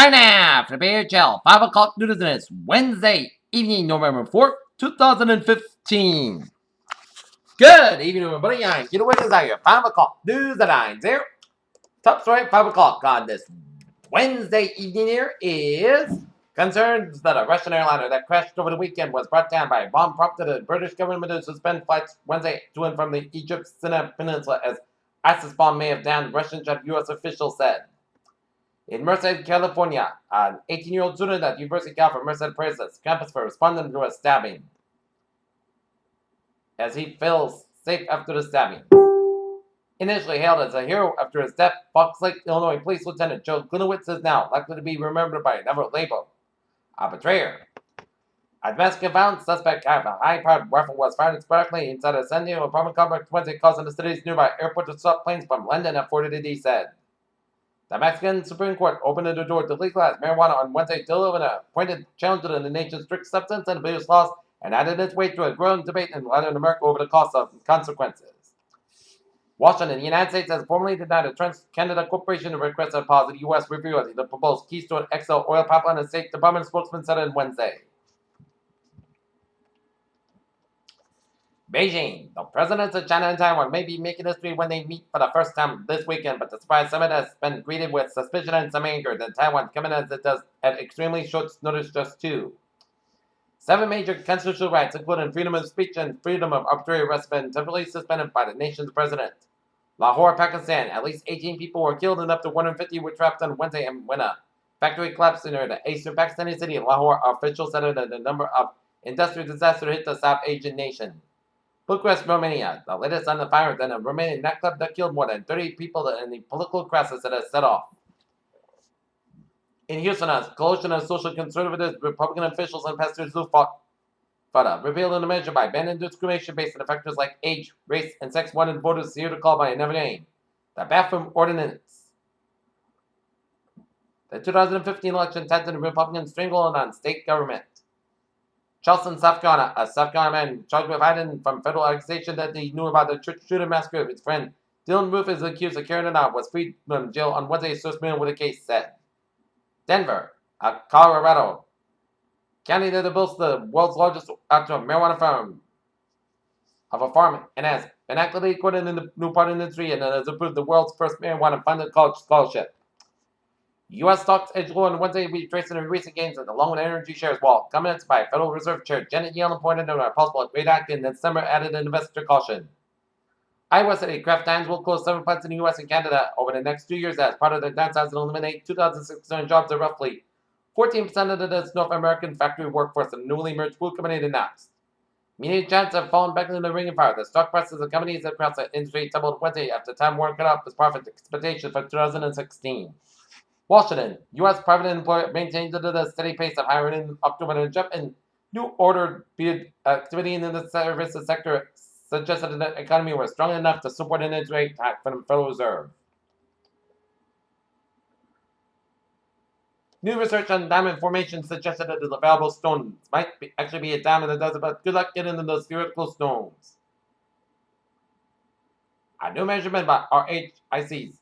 Time now for the BHL 5 o'clock news, and it's Wednesday evening, November 4th, 2015. Good evening, everybody. I'm Peter Wiggins. I your 5 o'clock news at 9-0. Top story at 5 o'clock on this Wednesday evening here is concerns that a Russian airliner that crashed over the weekend was brought down by a bomb prompted the British government to suspend flights Wednesday to and from the Egypt Sinai Peninsula as ISIS bomb may have downed Russian jet, U.S. officials said. In Merced, California, an 18-year-old student at University of California Merced Praises campus for responding to a stabbing as he feels safe after the stabbing. Initially hailed as a hero after his death, Fox Lake, Illinois Police Lieutenant Joe Glunowitz is now likely to be remembered by another label, a betrayer. A domestic violence suspect of a high-powered rifle was fired sporadically inside a San Diego apartment complex Wednesday, causing the city's nearby airport to stop planes from London at 4:30, said. The Mexican Supreme Court opened the door to legalize marijuana on Wednesday to deliver an appointed challenge to the nation's strict substance and abuse laws and added its weight to a growing debate in Latin America over the cost of consequences. Washington, the United States has formally denied a Trans-Canada Corporation a request to pause the U.S. review of the proposed Keystone XL oil pipeline, a State Department spokesman said on Wednesday. Beijing. The presidents of China and Taiwan may be making history when they meet for the first time this weekend, but the surprise summit has been greeted with suspicion and some anger that Taiwan coming as it does at extremely short notice just two. 7 major constitutional rights, including freedom of speech and freedom of arbitrary arrest, have been temporarily suspended by the nation's president. Lahore, Pakistan. At least 18 people were killed and up to 150 were trapped on Wednesday when a factory collapsed near the eastern Pakistani city of Lahore. Officials said that the number of industrial disasters hit the South Asian nation. Bucharest, Romania, the latest on the fire than a Romanian nightclub that killed more than 30 people in the political crisis that has set off. In Houston, a coalition of social conservatives, Republican officials, and pastors who fought repealed a measure by banning discrimination based on factors like age, race, and sex wanted voters here to call by another name, the bathroom ordinance. The 2015 election tied to the Republican stranglehold on state government. Charleston, South Carolina, a South Carolina man charged with hiding from federal accusation that he knew about the church shooter massacre of his friend Dylan Roof is accused of carrying it out, was freed from jail on Wednesday, source familiar with the case said. Denver, a Colorado county that boasts the world's largest outdoor marijuana farm and has been actively recorded in the new part industry and has approved the world's first marijuana-funded college scholarship. U.S. stocks edged lower on Wednesday, retracing the recent gains at the long energy shares wall. Comments by Federal Reserve Chair Janet Yellen pointed out a possible rate act in December added an investor caution. Iowa City Kraft Heinz will close 7 plants in the U.S. and Canada over the next 2 years as part of their downsize and eliminate 2,600 jobs or roughly 14% of the North American factory workforce of the newly merged food company announced. Media giants have fallen back into the ring of fire. The stock prices of companies across the industry tumbled Wednesday after Time Warner cut off its profit expectations for 2016. Washington, U.S. private employer maintains a steady pace of hiring in October, and a jump in new order bid activity in the services sector suggested that the economy was strong enough to support an interest rate hike from the Federal Reserve. New research on diamond formation suggested that the available stones might actually be a diamond that does it, but good luck getting into those theoretical stones. A new measurement by RHIC's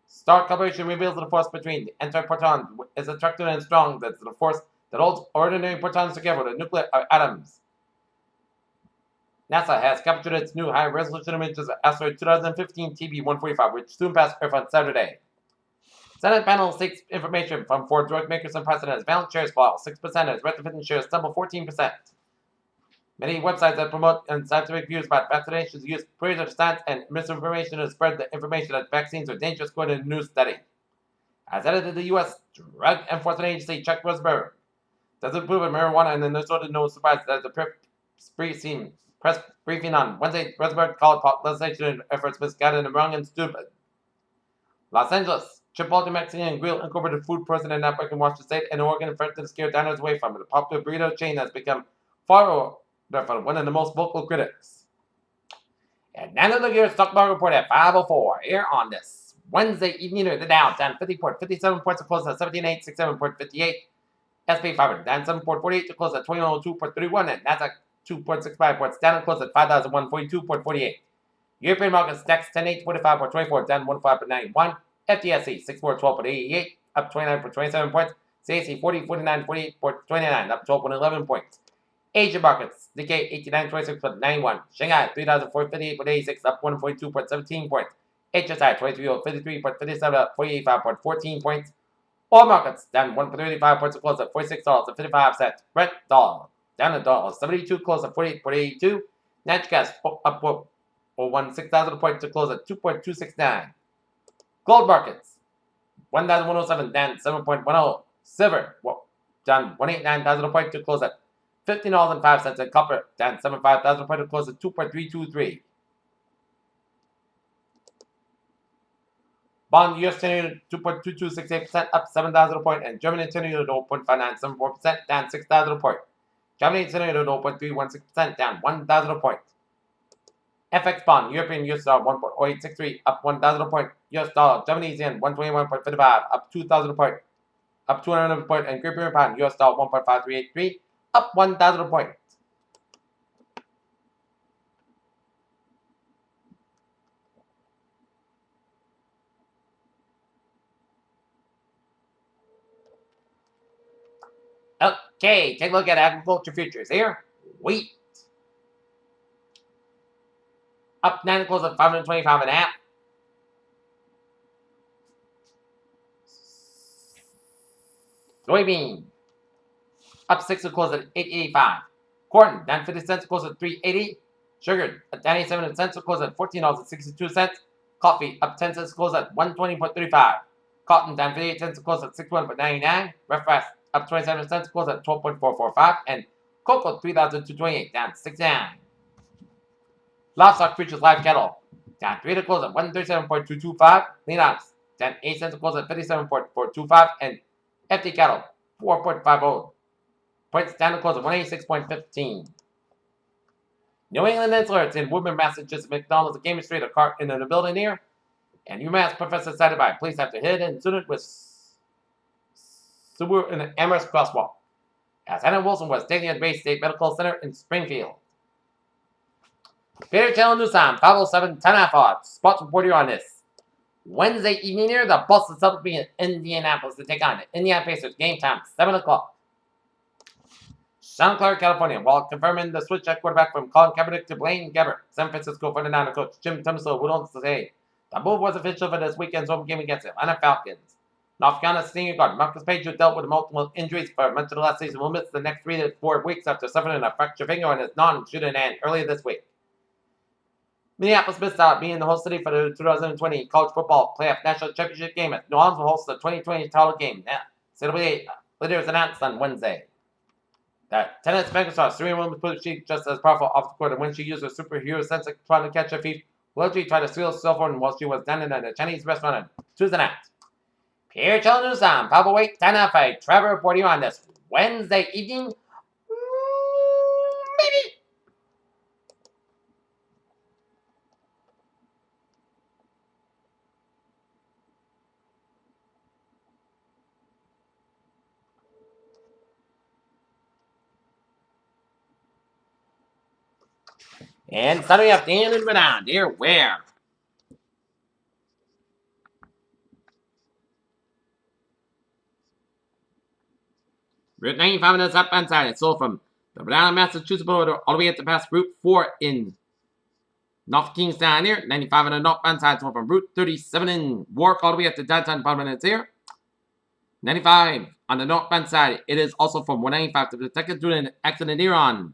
Star Corporation reveals the force between the antiprotons is attractive and strong. That's the force that holds ordinary protons together, the nuclei of atoms. NASA has captured its new high-resolution images of asteroid 2015 TB-145, which soon passed Earth on Saturday. Senate panel seeks information from 4 drug makers and precedents. Valent shares fall 6% as retrofitting shares stumble 14%. Many websites that promote unscientific views about vaccinations use praise of science and misinformation to spread the information that vaccines are dangerous, according to a new study. As edited the U.S. Drug Enforcement Agency, Chuck Rosberg doesn't approve of marijuana, and then there's sort of no surprise that the press briefing on Wednesday, Rosberg called legislation efforts misguided and wrong and stupid. Los Angeles, Chipotle Mexican Grill Incorporated food president network in Washington State and Oregon threatened to scare diners away from it. The popular burrito chain has become far from one of the most vocal critics. And now look at your stock market report at 5:04 here on this Wednesday evening. The Dow down 57 points to close at 17,867.58. SP 500 down 7.48 to close at 2102.31, and Nasdaq 2.65 points down and close at 5,142.48. European markets DAX 10,845.24 down 15.91. FTSE 6412.88 up 29.27 points. CAC 40, 49, 48, 29, up 12.11 points. Asian markets, Nikkei 89.26.91. Shanghai 3,458.86, up 1.2.17 points. HSI 23,053.57, up 45.14 points. Oil markets down 1.35 points to close at $46.55. Brent dollar down $1.72, close at 48.82. Natural gas up 6,000 points to close at 2.269. Gold markets 1,107 down 7.10. Silver down 189,000 points to close at $15.05. And copper down 75,000 points to close at 2.323. Bond US 10-year 2.2268%, up 7,000 points, and Germany 10-year 0.5974%, down 6,000 points. Germany 10-year 0.316%, down 1,000 points. FX bond European US dollar 1.0863, up 1,000 points. US dollar Japanese yen 121.55, up 2,000 points, up 200 points, and Great Britain pound US dollar 1.5383, up 1,000 points. Okay, take a look at agriculture futures here. Wheat up 9 close at 525.5. Soybean up 6 close at 8.85. Corn down 50 cents close at 3.80. Sugar at 97 cents close at $14.62. Coffee up 10 cents close at 120.35. Cotton down 58 cents close at 61.99. Rough rice up 27 cents close at 12.445. And cocoa 3,228 down 69. Livestock futures live cattle down 3 to close at 137.225. Lean ox down 8 cents to close at 57.425. And FD cattle 4.50. Points down to close at 186.15. New England Insular's in Woodman, Massachusetts. McDonald's at Game Street, a car in the building here. And UMass professor cited by police after hit and student with Subaru in the Amherst crosswalk. As Hannah Wilson was taken at Bay State Medical Center in Springfield. Peter Channel News Time, 507 10 odds. Sports report here on this. Wednesday evening here, the Boston Celtics will be in Indianapolis to take on the Indiana Pacers. Game time, 7 o'clock. Santa Clara, California, while confirming the switch at quarterback from Colin Kaepernick to Blaine Gabbert. San Francisco 49er coach Jim Tunsil would also say the move was official for this weekend's home game against the Atlanta Falcons. North Carolina senior guard Marcus Page, who dealt with multiple injuries for much of the last season, will miss the next 3 to 4 weeks after suffering a fractured finger on his non-shooting hand earlier this week. Minneapolis missed out being the host city for the 2020 College Football Playoff National Championship game, as New Orleans will host the 2020 title game. Later was announced on Wednesday. That tennis megastar Serena Williams put she just as powerful off the court, and when she used her superhero sense of trying to catch her feet, Willoughby tried to steal a cell phone while she was dining at a Chinese restaurant on Tuesday night. Pierre Channel News Time, 508 10 Trevor reporting on this Wednesday evening. Maybe. And Saturday afternoon around here, where? Route 95 on the southbound side. It's sold from the Banana, Massachusetts border all the way up to past Route 4 in North Kingstown here. 95 on the northbound side. Sold from Route 37 in Warwick all the way up to downtown Parliament here. 95 on the northbound side. It is also from 195 to protected due to an accident here on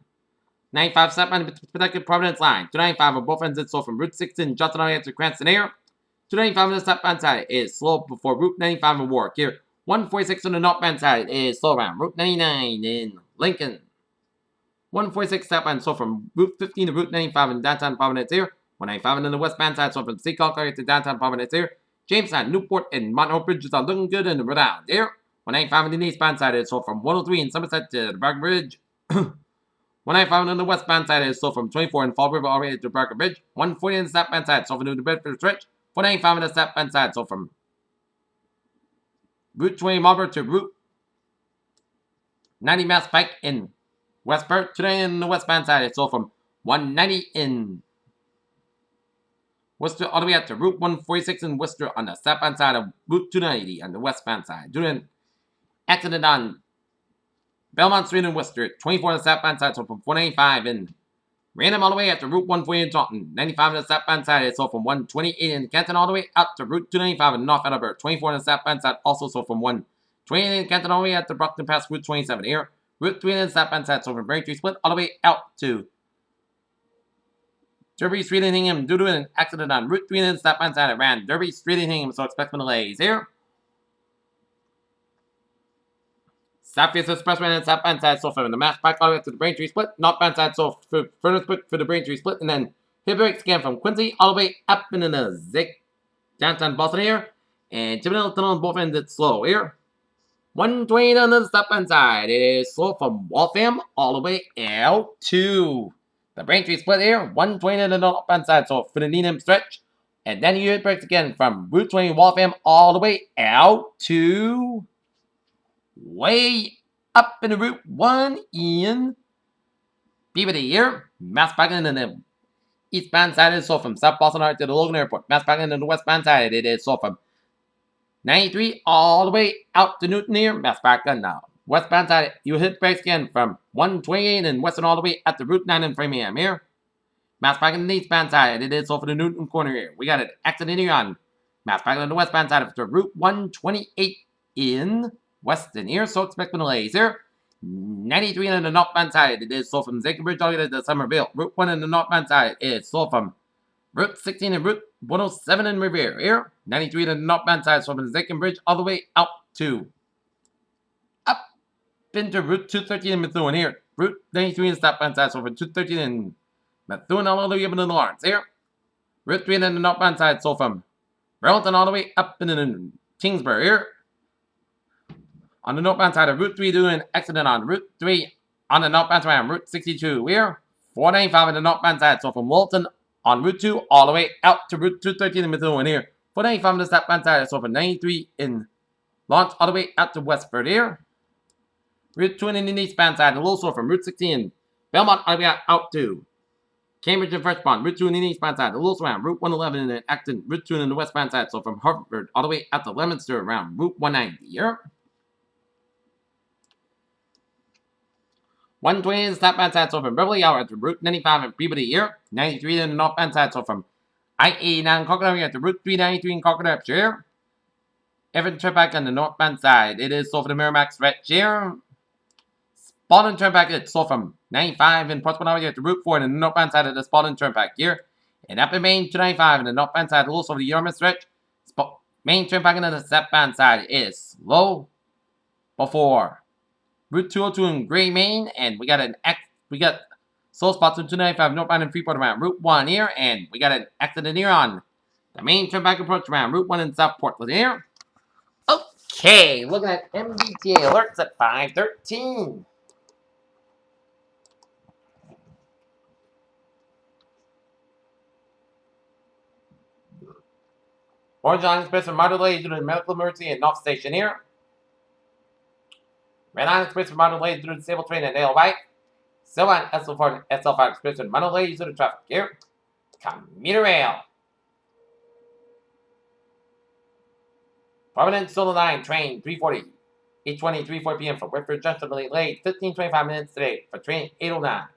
95 southbound to protected Providence line. 295 on both ends. It's sold from Route 6 in Johnson all the way up to Cranston here. 295 on the southbound side is slow before Route 95 in Warwick here. 146 on the northbound side is slow around Route 99 in Lincoln. 146 southbound sold from Route 15 to Route 95 in downtown Providence here. 195 on the westbound side sold from Seacock to downtown Providence here. Jamestown, Newport, and Mount Hope bridges are looking good in the Rhode Island here. 195 on the eastbound side is sold from 103 in Somerset to the Barker Bridge. 195 on the westbound side is sold from 24 in Fall River all the way to Barker Bridge. 140 on the southbound side sold from New Bedford Stretch. 195 on the southbound side sold from Route 20 Marlborough to Route 90 Mass Pike in Westport. Today on the westbound side, it's sold from 190 in Worcester all the way up to Route 146 in Worcester on the southbound side of Route 290 on the westbound side. During accident on Belmont Street in Worcester, 24 on the southbound side, so from 495 in Random all the way out to Route 140 in Taunton, 95 on the southbound side, it's sold from 128 in Canton all the way out to Route 295 in North Edinburgh, 24 on the southbound side, also sold from 128 in Canton all the way out to Brockton past Route 27 here. Route 3 on the southbound side, sold from Braintree Split all the way out to Derby Street in Hingham due to an accident on Route 3 on the southbound side. It ran Derby Street in Hingham, so expect some delays here. Southfield Expressway on the southbound side, so from the Mass Pike all the way to the Braintree Split. Northbound side, so for further split for the Braintree Split. And then hit breaks again from Quincy all the way up into the Zig downtown Boston here. And Chippenham Tunnel on both ends, it's slow here. 120 on the southbound side. It is slow from Waltham all the way out to the Braintree Split here. 120 on the northbound side, so for the Needham stretch. And then you hit breaks again from Route 20 Waltham all the way out to way up in the Route 1 in Peabody here. Mass Pikeland in the eastbound side is sold from South Boston Harbor to the Logan Airport. Mass Pikeland in the westbound side, it is sold from 93 all the way out to Newton here. Mass Pikeland now. Westbound side, you hit breaks again from 128 and western all the way at the Route 9 in Framingham here. Mass Pikeland in the eastbound side, it is sold for the Newton corner here. We got an accident here on Mass Pikeland in the westbound side of the Route 128 in Weston here, so expect delays here. 93 on the northbound side, it is sold from Bridge all the way to Somerville. Route 1 on the northbound side is sold from Route 16 and Route 107 in Revere here. 93 on the northbound side, sold from Bridge all the way out to up into Route 213 in Methuen here. Route 93 on the southbound side, sold from 213 in Methuen all the way up into Lawrence here. Route 3 on the northbound side, sold from Burlington all the way up into Kingsbury here. On the northbound side of Route 3, doing an accident on Route 3 on the northbound side on Route 62 here. 495 on the northbound side, so from Wilton on Route 2 all the way out to Route 213 in Methuen here. 495 on the southbound side, so from 93 in Lawrence all the way out to Westford here. Route 20 in the eastbound side, a little slow from Route 16 Belmont all the way out to Cambridge and Freshpond. Route 2 in the eastbound side, a little slow around Route 111 in an accident. Route 2 in the westbound side, so from Hartford all the way out to Leominster around Route 190 here. 120 in the southbound side, so from Beverly out to Route 95 in Peabody here. 93 in the northbound side, so from I-89 Crocodile to Route 393 in Crocodile here. Everton Turnpike on the northbound side, it is sold for the Merrimack stretch here. Spalding Turnpike, it's sold from 95 in Portsmouth to Route 4 in the northbound side of the Spalding Turnpike here. And up in Main 295 in the northbound side, also for the Yarmouth stretch. Main Turnpike on the southbound side is slow before Route 202 in Gray, Maine, and we got slow spots on 295 northbound in Freeport around Route 1 here, and we got an accident here on the Main Turnpike approach around Route 1 in South Portland here. Okay, looking at MBTA alerts at 5:13. Orange Line Express from Model A due to medical emergency at North Station here. Red Line Express from Model A due to disabled train at Nail White. Silver Line SL4 and SL5 Express from Model A due to traffic here. Commuter Rail. Providence Solar Line train 340. 8:20, 3:04 p.m. for Whitford Junction late 15-25 minutes today for train 809.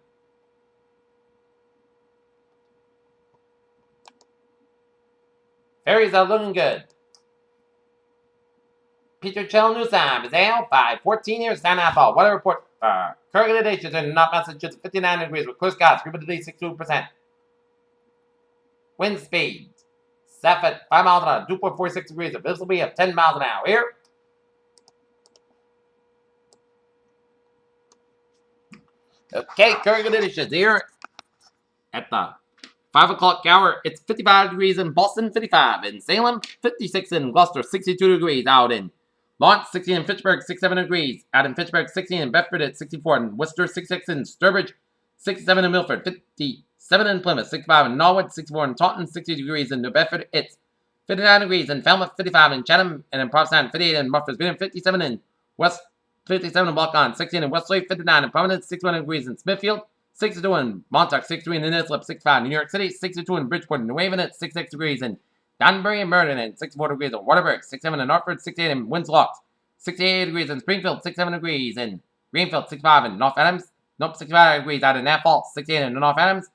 Ferries are looking good. Peter Chell News Time is out 5:14 here. San Apple. Weather report. Current conditions in North Massachusetts 59 degrees with clear skies. Humidity 62%. Wind speed. South at 5 miles an hour. 2.46 degrees. A visibility of 10 miles an hour here. Okay, current conditions here at the 5 o'clock hour. It's 55 degrees in Boston, 55 in Salem, 56 in Gloucester, 62 degrees out in Lawrence, 60 in Fitchburg, 67 degrees. Out in Fitchburg, 60 in Bedford at 64 in Worcester, 66 in Sturbridge, 67 in Milford, 57 in Plymouth, 65 in Norwood, 64 in Taunton, 60 degrees in New Bedford. It's 59 degrees in Falmouth, 55 in Chatham, and in Provincetown, 58 in Murfreesboro, 57 in West, 57 in Balkan, 16 in Westlake, 59 in Providence, 61 degrees in Smithfield, 62 in Montauk, 63 in Islip, 65 in New York City, 62 in Bridgeport and New Haven, at 66 degrees in Danbury and Meriden, and 64 degrees in Waterbury, 67 in Hartford, 68 in Winslow, 68 degrees in Springfield, 67 degrees in Greenfield, 65 in North Adams. Nope, 65 degrees out in Nashville, 68 in North Adams.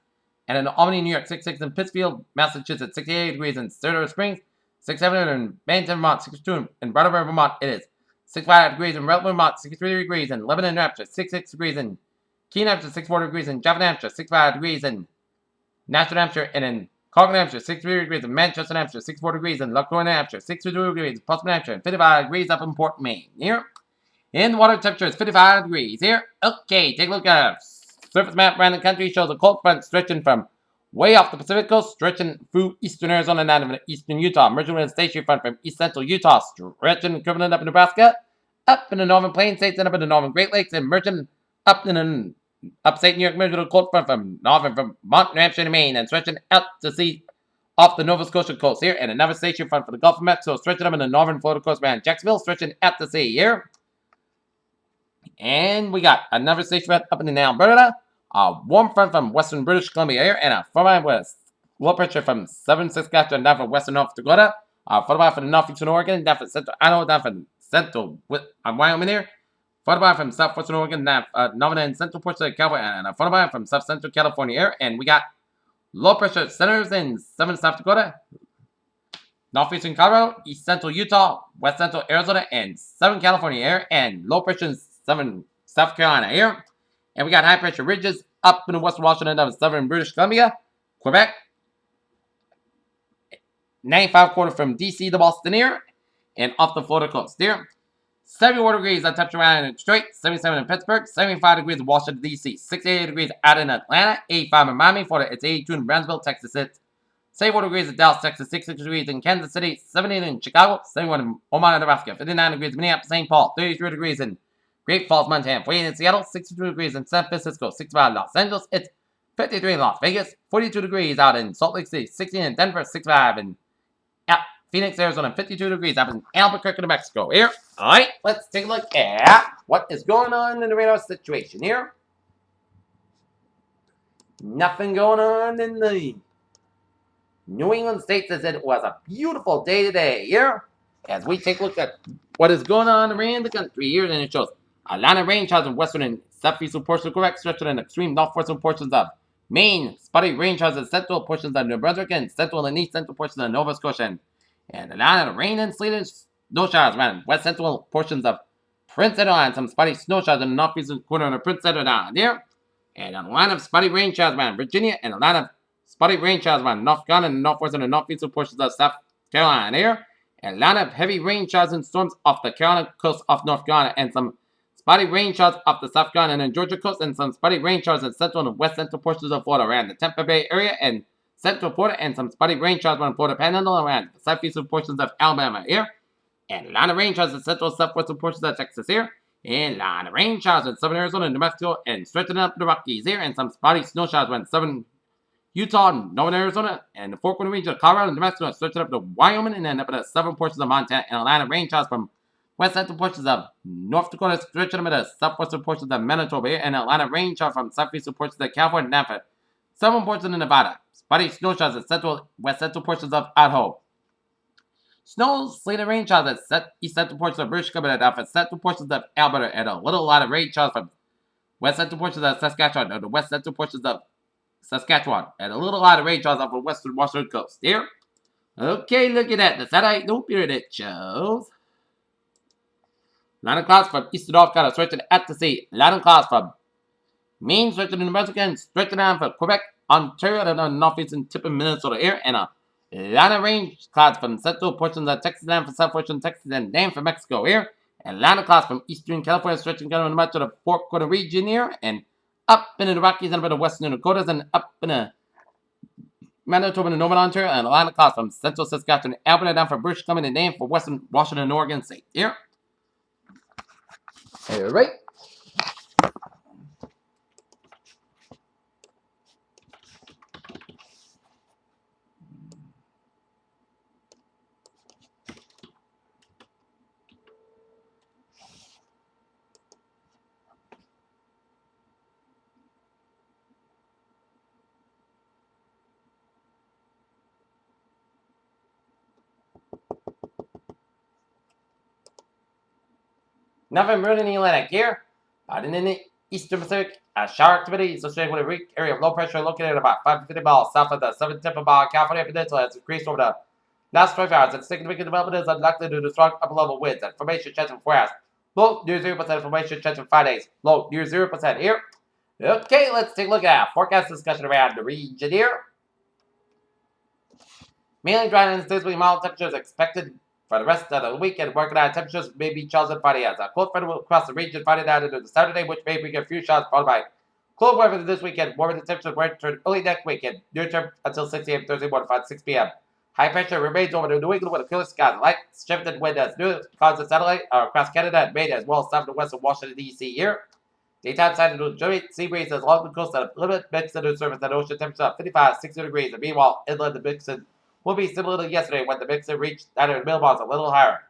And in Albany, New York, 66 in Pittsfield, Massachusetts, 68 degrees in Silver Springs, 67 in Bennington, Vermont, 62 in Brattleboro, Vermont. It is 65 degrees in Rutland, Vermont, 63 degrees in Lebanon, New Hampshire, 66 degrees in Keene, Hampshire, 64 degrees in Jaffna, New Hampshire, 65 degrees in Nashville, New Hampshire, and in Concord, New Hampshire, 63 degrees in Manchester, New Hampshire, 64 degrees in Lockwood, New Hampshire, 62 degrees in Portsmouth, New Hampshire, and 55 degrees up in Port, Maine. Here, and the water temperature is 55 degrees. Here, okay, take a look at a surface map around the country. Shows a cold front stretching from way off the Pacific coast, stretching through eastern Arizona and down to eastern Utah, merging with a stationary front from east central Utah, stretching equivalent up in Nebraska, up in the northern Plains states, and up in the northern Great Lakes, and merging up in the upstate New York, merging with a cold front from northern Vermont, New Hampshire, and Maine, and stretching out to sea off the Nova Scotia coast here, and another station front for the Gulf of Mexico, stretching up in the northern Florida coast around Jacksonville, stretching out to sea here. And we got another station front up in the Alberta, a warm front from western British Columbia here, and a front with low pressure from southern Saskatchewan down from western North Dakota, followed by from northeastern Oregon, down from central Idaho, down from central Wyoming here, followed by from southwestern Oregon, down northern and central portions of California, and followed by from south central California here, and we got low pressure centers in southern South Dakota, northeastern Colorado, east central Utah, west central Arizona, and southern California here, and low pressure in southern South Carolina here. And we got high pressure ridges up in western Washington and southern British Columbia, Quebec, 95 quarter from DC to Boston here, and off the Florida coast here. 71 degrees on temperature around in Detroit, 77 in Pittsburgh, 75 degrees in Washington, D.C., 68 degrees out in Atlanta, 85 in Miami, Florida, it's 82 in Brownsville, Texas, it's 74 degrees in Dallas, Texas, 66 degrees in Kansas City, 78 in Chicago, 71 in Omaha, Nebraska, 59 degrees in Minneapolis, St. Paul, 33 degrees in Great Falls, Montana, 48 in Seattle, 62 degrees in San Francisco, 65 in Los Angeles, it's 53 in Las Vegas, 42 degrees out in Salt Lake City, 16 in Denver, 65 in Phoenix, Arizona, 52 degrees up in Albuquerque, New Mexico. Here, all right, let's take a look at what is going on in the radar situation here. Nothing going on in the New England states as it was a beautiful day today here. As we take a look at what is going on around the country here, and it shows a lot of rain showers in western and southeastern portions of Quebec, stretching in extreme northwestern portions of Maine, spotty rain showers in central portions of New Brunswick, and central and east central portions of Nova Scotia. And a lot of rain and sleet and snow showers around west central portions of Prince Edward Island. Some spotty snow showers in the northeastern corner of Prince Edward Island here. And a lot of spotty rain showers around Virginia. And a lot of spotty rain showers around North Carolina and northwestern and northeastern portions of South Carolina here. And a lot of heavy rain showers and storms off the Carolina coast of North Carolina. And some spotty rain showers off the South Carolina and Georgia coast. And some spotty rain showers in central and west central portions of Florida around the Tampa Bay area. And central Florida, and some spotty rain showers around Florida Panhandle around the southeastern portions of Alabama here. And a lot of rain showers in central southwestern portions of Texas here. And a lot of rain showers in southern Arizona and New Mexico and stretching up the Rockies here. And some spotty snow showers around southern Utah and northern Arizona and the Four Corner region of Colorado and New Mexico and stretching up to Wyoming and then up in the southern portions of Montana. And a lot of rain showers from west central portions of North Dakota stretching up to the southwestern portions of Manitoba here. And a lot of rain showers from southeastern portions of California and Napa. Southern portions of Nevada. Spotty snow showers in central, west central portions of Idaho. Snow, sleet, and rain showers at east central portions of British Columbia and central portions of Alberta, and a lot of rain showers from west central portions of Saskatchewan and the west central portions of Saskatchewan, and a lot of rain showers off the western Washington coast. Here. Okay, look at that. The satellite no period it shows. Line of clouds from east to north, kind of stretching at the sea. Line of clouds from Maine, stretching in New Brunswick, and stretching down from Quebec, Ontario, and the northeastern tip of Minnesota here, and a lot of rain clouds from central portions of Texas and from southwestern Texas and down from Mexico here, and a lot of clouds from eastern California stretching down much of the Four Corner region here, and up in the Rockies and up in the western Dakotas, and up in the Manitoba and Northern Ontario, and a lot of clouds from central Saskatchewan, Alberta down from British Columbia, and down from western Washington and Oregon State here. All right. Nothing rude in the Atlantic here, but in the Eastern Pacific, a shower activity is associated with a weak area of low pressure located at about 550 miles south of the southern tip of California Peninsula has increased over the last 12 hours. And significant development is unlikely due to strong upper level winds and formation chance in 4 hours. Low near 0% formation chance in 5 days. Low near 0% here. Okay, let's take a look at forecast discussion around the region here. Mainly dry and seasonally mild temperatures expected for the rest of the weekend. Working out temperatures may be chills on Friday as a cold front will cross the region Friday night into the Saturday, which may bring a few showers followed by cold weather this weekend. Warmer temperatures will return early next weekend, near term until 6 a.m. Thursday morning, 6 p.m. High pressure remains over the New England with a clear sky. Light shifted wind as new causes satellite across Canada and Maine as well as south and west of Washington, D.C. here. Daytime side of the Joint sea breeze is along the coast at a limited mix of the surface and ocean temperature of 55, 60 degrees. And meanwhile, inland the mixing will be similar to yesterday when the mixer reached 900 millibars, a little higher.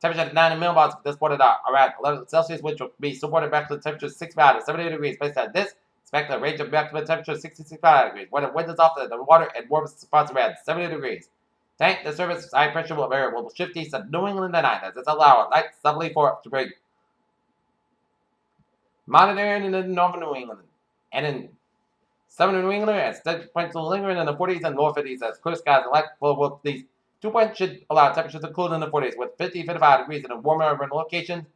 Temperature at 900 millibars this morning around 11 Celsius, which will be supported maximum temperature 65 to 78 degrees. Based on this, expect a range of maximum temperature 65 degrees. When the wind is off, the water and warmest spots around 70 degrees. Tonight, the surface high pressure will shift east of New England tonight as it's allowed light southerly for to bring monitoring in the northern New England and in southern New England as steady points will linger in the 40s and lower 50s as clear skies and light flow with these 2 points should allow temperatures to cool in the 40s with 50-55 degrees in the warmer urban locations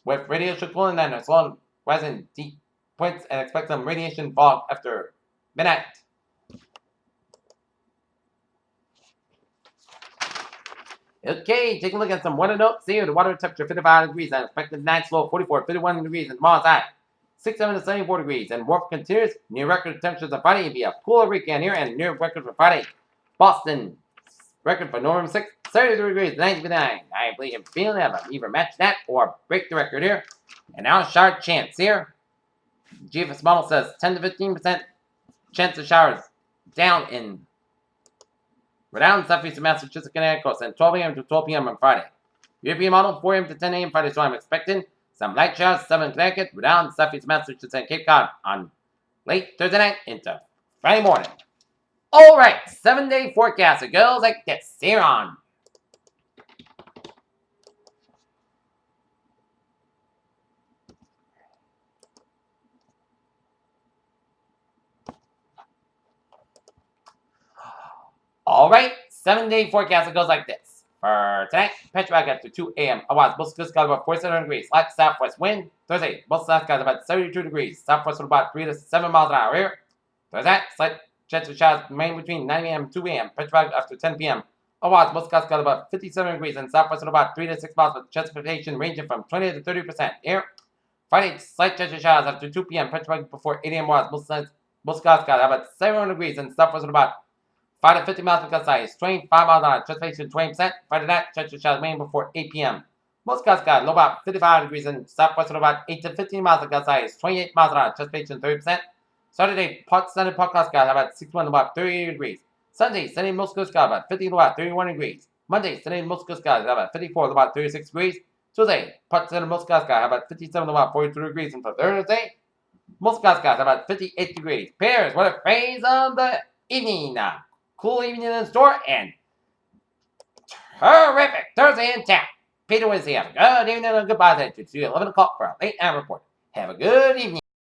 with radiation cooling and a slow rising deep points and expect some radiation fog after midnight. Okay, take a look at some weather notes here. The water temperature 55 degrees and expected night slow 44, 51 degrees and tomorrow's high 67 to 74 degrees and warm continues near record temperatures on Friday. It'll be a cooler weekend here and near record for Friday. Boston record for norm 6, 32 degrees, 99. I believe you're feeling have either match that or break the record here. And now shower chance here. GFS model says 10 to 15% chance of showers down in Rhode Island, southeastern Massachusetts, Connecticut, and 12 a.m. to 12 p.m. on Friday. European model 4 a.m. to 10 a.m. Friday, so I'm expecting some light showers, 7 in Connecticut, Rhode Island, southeast Massachusetts, and Cape Cod on late Thursday night into Friday morning. All right, 7-day forecast. It goes like this. Here on. All right, 7-day forecast. It goes like this. For tonight, Petrovac after 2 a.m. Otherwise, most skies got about 47 degrees. Light southwest wind. Thursday, most south skies about 72 degrees. Southwest with about 3 to 7 miles an hour here. Thursday, slight chance of showers remain between 9 a.m. and 2 a.m. Petrovac after 10 p.m. Otherwise, most skies got about 57 degrees. And southwest with about 3 to 6 miles with precipitation ranging from 20 to 30% here. Friday, slight chance of showers after 2 p.m. Petrovac before 8 a.m. Otherwise, most skies got about 7 degrees. And southwest with about 5 to 50 miles per size, 25 miles an hour, precipitation 20%. Friday night, chance of showers remain before 8 p.m. Most skies got low about 55 degrees and southwest with about 8 to 15 miles per size, 28 miles an hour, precipitation 30%. Saturday, Sunday, podcast got about 61 to about 38 degrees. Sunday, most skies got about 50 to about 31 degrees. Monday, most skies got about 54 to about 36 degrees. Tuesday, most skies got about 57 to about 42 degrees. And for Thursday, most skies got about 58 degrees. Pairs, what a phrase of the evening now. Cool evening in the store and terrific Thursday in town. Peter Wednesday, have a good evening and goodbye. To see you at 11 o'clock for a late night report. Have a good evening.